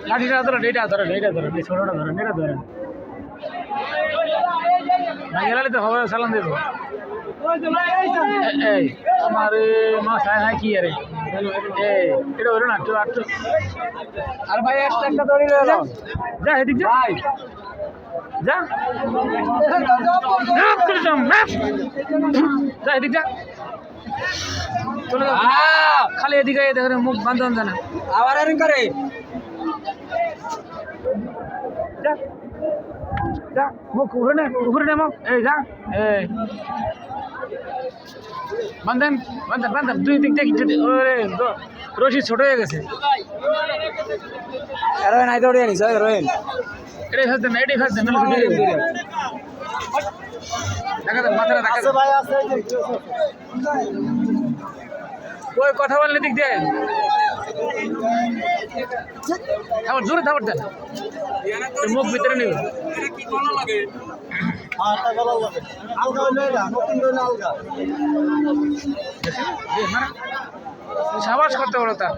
লাঠিটা ধরেন, এইটা ধরেন, এইটা ধরেন, এই ছোটটা ধরেন, এটা ধরেন। না গেলে তো হবে, সালাম দেবো। এই আমার মাছ হ্যাঁ কি আরে এই এটা ধরে না একটু একটু। আর ভাই একটা দড়ি রইল, যা এদিক যা যা যা এদিক যা চলে যা। খালি এদিকে দেখেন মুখ বান্ধন জানা আবার এরকম করে যা যা মুখ উপরে নেমো। এই যা এই বান্ধেন বান্ধেন বান্ধেন দুই দিক থেকে। ওরে রশি ছোট হয়ে গেছে। রোহেন আই দৌড়ে আনিস রোহেন এটাই ফাঁস দেন, এটাই ফাঁস দেন। দেখা দেন মাথাটা দেখা দেন ওই কথা বললে দিক দিয়ে খাবার জোরে খাবার দেন, মুখ ভিতরে নিব। সাবাস করতে পারো তা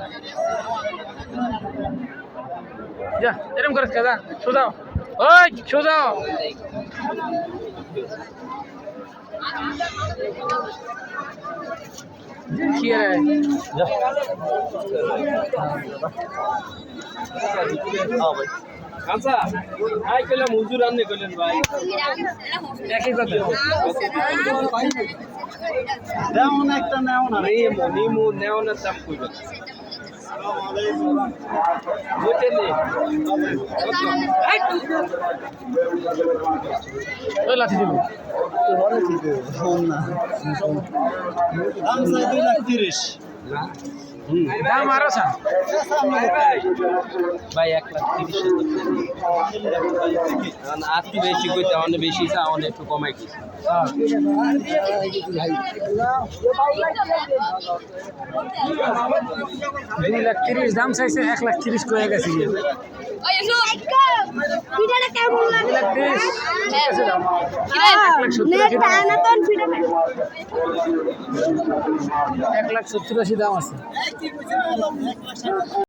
যা এরকম করে যা সোজাও ওই সোজাও। কি আচ্ছা ভাই কইলাম হুজুর আনলে কইলেন ভাই একই কথা দাম একটা নেও না রে নিমু নেও না দাম কইবেন বুঝেননি ওই লাঠি দিব তো বড় ঠিক ফোন না দাম চাই 2,30,000 না দাম আরো স্যার ভাই 1,30,000 আজকে বেশি কইতে অনেক বেশি চা অনেক একটু কমাই কি 2,30,000 দাম চাইছে 1,30,000 কয়ে গেছে। এক লাখ 70,000 দাম আছে।